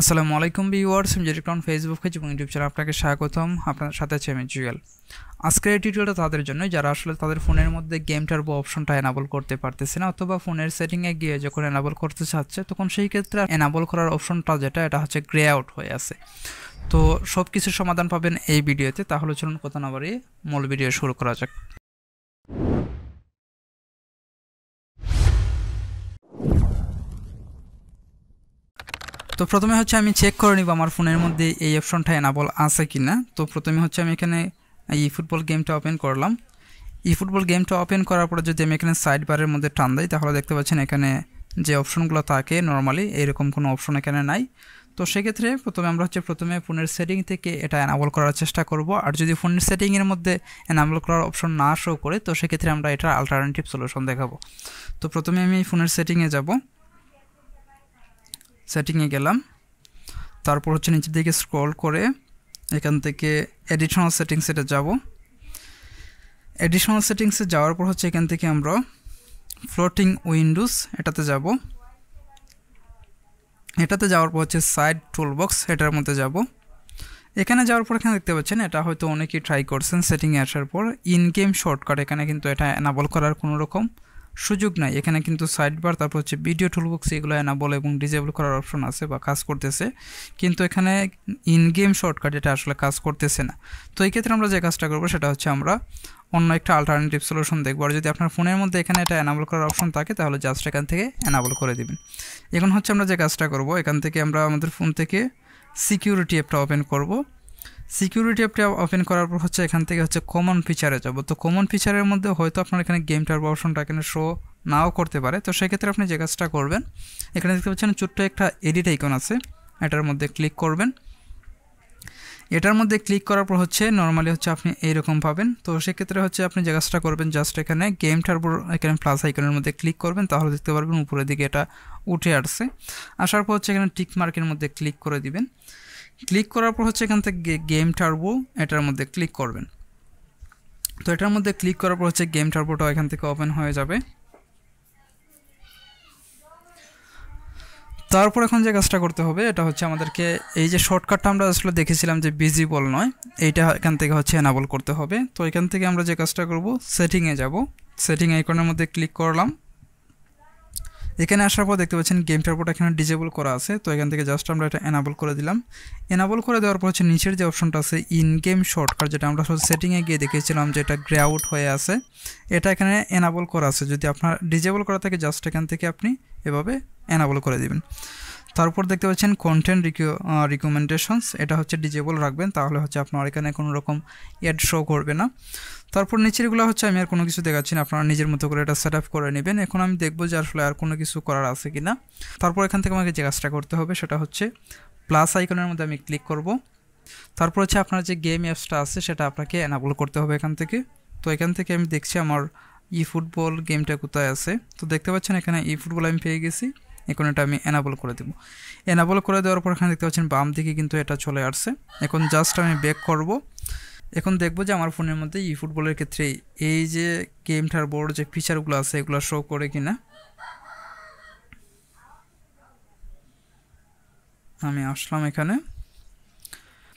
আসসালামু আলাইকুম ভিউয়ার্স, আমি যেরকম ফেসবুক পেজ এবং ইউটিউব চ্যানেল আপনাকে স্বাগতম। আপনার সাথে আছে আমি জুয়েল। আজকের এই টিউটোরিয়ালটা তাদের জন্য যারা আসলে তাদের ফোনের মধ্যে গেম টার্বো অপশনটা এনাবল করতে পারতেছে না, অথবা ফোনের সেটিংয়ে গিয়ে যখন এনাবল করতে চাচ্ছে তখন সেই ক্ষেত্রে এনাবল করার অপশনটা এটা হচ্ছে গ্রে আউট হয়ে আছে। তো সব কিছুর সমাধান পাবেন এই ভিডিওতে। তাহলে চলুন কথা না বাড়িয়ে মূল ভিডিও শুরু করা যাক। তো প্রথমে হচ্ছে আমি চেক করে নিব আমার ফোনের মধ্যে এই অপশনটা এনাবল আছে কিনা। তো প্রথমে হচ্ছে আমি এখানে ই ফুটবল গেমটা ওপেন করলাম। ই ফুটবল গেমটা ওপেন করার পরে যদি আমি এখানে সাইড বারের মধ্যে টান দিই তাহলে দেখতে পাচ্ছেন এখানে যে অপশনগুলো থাকে নর্মালি এরকম কোনো অপশন এখানে নাই। তো সেক্ষেত্রে আমরা প্রথমে ফোনের সেটিং থেকে এটা এনাবল করার চেষ্টা করব। আর যদি ফোনের সেটিংয়ের মধ্যে এনাবল করার অপশন না শো করে তো সেক্ষেত্রে আমরা এটার অল্টারনেটিভ সলিউশন দেখাবো। তো প্রথমে আমি ফোনের সেটিংয়ে যাব, সেটিংয়ে গেলাম, তারপর হচ্ছে নিচের দিকে স্ক্রল করে এখান থেকে এডিশনাল সেটিংসে যাব। এডিশনাল সেটিংসে যাওয়ার পর হচ্ছে এখান থেকে আমরা ফ্লোটিং উইন্ডোজ এটাতে যাব। এটাতে যাওয়ার পর হচ্ছে সাইড টুলবক্স এটার মধ্যে যাব। এখানে যাওয়ার পর এখানে দেখতে পাচ্ছেন এটা হয়তো অনেকেই ট্রাই করছেন। সেটিংয়ে আসার পর ইন গেম শর্টকাট এখানে কিন্তু এটা এনাবল করার কোনো রকম সুযোগ নাই। এখানে কিন্তু সাইড বার, তারপর হচ্ছে ভিডিও টুলবক্স এগুলো এনাবল এবং ডিসেবল করার অপশন আছে বা কাজ করতেছে, কিন্তু এখানে ইন গেম শর্টকাট এটা আসলে কাজ করতেছে না। তো এই ক্ষেত্রে আমরা যে কাজটা করবো সেটা হচ্ছে আমরা অন্য একটা অল্টারনেটিভ সলিউশন দেখবো। আর যদি আপনার ফোনের মধ্যে এখানে এটা এনাবল করার অপশন থাকে তাহলে জাস্ট এখান থেকে এনাবল করে দিবেন। এখন হচ্ছে আমরা যে কাজটা করব, এখান থেকে আমরা আমাদের ফোন থেকে সিকিউরিটি অ্যাপটা ওপেন করব। সিকিউরিটি অ্যাপটা ওপেন করার পর হচ্ছে এখান থেকে হচ্ছে কমন ফিচারে যাব। তো কমন ফিচারের মধ্যে হয়তো আপনার এখানে গেম টার্বো অপশনটা এখানে শো নাও করতে পারে। তো সেক্ষেত্রে আপনি যে কাজটা করবেন, এখানে দেখতে পাচ্ছেন ছোট্ট একটা এডিট আইকন আছে, এটার মধ্যে ক্লিক করবেন। এটার মধ্যে ক্লিক করার পর হচ্ছে নর্মালি হচ্ছে আপনি এইরকম পাবেন। তো সেক্ষেত্রে হচ্ছে আপনি যে কাজটা করবেন, জাস্ট এখানে গেম টার্বোর এখানে প্লাস আইকনের মধ্যে ক্লিক করবেন, তাহলে দেখতে পারবেন উপরের দিকে এটা উঠে আসছে। আসার পর হচ্ছে এখানে টিক মার্কের মধ্যে ক্লিক করে দিবেন। ক্লিক করার পর হচ্ছে এখান থেকে গেম টার্বো এটার মধ্যে ক্লিক করবেন। তো এটার মধ্যে ক্লিক করার পর হচ্ছে গেম টার্বোটাও এখান থেকে ওপেন হয়ে যাবে। তারপর এখন যে কাজটা করতে হবে এটা হচ্ছে আমাদেরকে এই যে শর্টকাটটা আমরা আসলে দেখেছিলাম যে ভিজিবল নয়, এইটা এখান থেকে হচ্ছে এনাবল করতে হবে। তো এখান থেকে আমরা যে কাজটা করব, সেটিংয়ে যাব, সেটিং আইকনের মধ্যে ক্লিক করলাম। এখানে আসার পর দেখতে পাচ্ছেন গেম টার্বোটা এখানে ডিসেবল করা আছে। তো এখান থেকে জাস্ট আমরা এটা এনাবল করে দিলাম। এনাবল করে দেওয়ার পর হচ্ছে নিচের যে অপশনটা আছে ইন গেম শর্টকাট, যেটা আমরা সেটিংয়ে গিয়ে দেখেছিলাম যে এটা গ্রে আউট হয়ে আছে, এটা এখানে এনাবল করা আছে। যদি আপনার ডিসেবল করা থাকে জাস্ট এখান থেকে আপনি এভাবে এনাবল করে দিবেন। তারপর দেখতে পাচ্ছেন কন্টেন্ট রিকমেন্ডেশনস, এটা হচ্ছে ডিসেবল রাখবেন, তাহলে হচ্ছে আপনার এখানে কোনো রকম অ্যাড শো করবে না। তারপর নিচেরগুলো হচ্ছে আমি আর কোনো কিছু দেখাচ্ছি না, আপনারা নিজের মতো করে এটা সেট আপ করে নেবেন। এখন আমি দেখবো যে আসলে আর কোনো কিছু করার আছে কি না। তারপর এখান থেকে আমাকে যে কাজটা করতে হবে সেটা হচ্ছে প্লাস আইকনের মধ্যে আমি ক্লিক করব। তারপর হচ্ছে আপনার যে গেম অ্যাপসটা আছে সেটা আপনাকে এনাবল করতে হবে এখান থেকে। তো এখান থেকে আমি দেখছি আমার ই ফুটবল গেমটা কোথায় আছে। তো দেখতে পাচ্ছেন এখানে ই ফুটবল আমি পেয়ে গেছি। এখন এটা আমি এনাবল করে দেবো। এনাবল করে দেওয়ার পর এখানে দেখতে পাচ্ছেন বাম দিকে কিন্তু এটা চলে আসছে। এখন জাস্ট আমি ব্যাক করব। এখন দেখবো যে আমার ফোনের মধ্যে ই ফুটবলের ক্ষেত্রে এই যে গেম টার্বোর যে ফিচারগুলো আছে এগুলো শো করে কিনা। আমি আসলাম এখানে,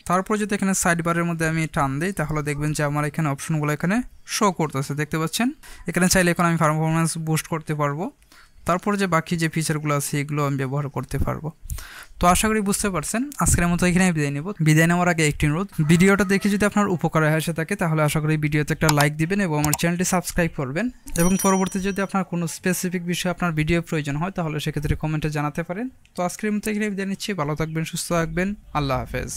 তারপর যদি এখানে সাইড বারের মধ্যে আমি টান দিই তাহলে দেখবেন যে আমার এখানে অপশনগুলো এখানে শো করতেছে। দেখতে পাচ্ছেন এখানে চাইলে এখন আমি পারফরমেন্স বুস্ট করতে পারবো। তারপর যে বাকি যে ফিচারগুলো আছে এগুলো আমি ব্যবহার করতে পারবো। তো আশা করি বুঝতে পারছেন। আজকের মতো এখানে বিদায় নেব। বিদায় নেওয়ার আগে একটি অনুরোধ, ভিডিওটা দেখে যদি আপনার উপকারে এসে থাকে তাহলে আশা করি ভিডিওতে একটা লাইক দিবেন এবং আমার চ্যানেলটি সাবস্ক্রাইব করবেন। এবং পরবর্তী যদি আপনার কোনো স্পেসিফিক বিষয়ে আপনার ভিডিও প্রয়োজন হয় তাহলে সেক্ষেত্রে কমেন্টে জানাতে পারেন। তো আজকের মতো এখানে বিদায় নিচ্ছি। ভালো থাকবেন, সুস্থ থাকবেন, আল্লাহ হাফেজ।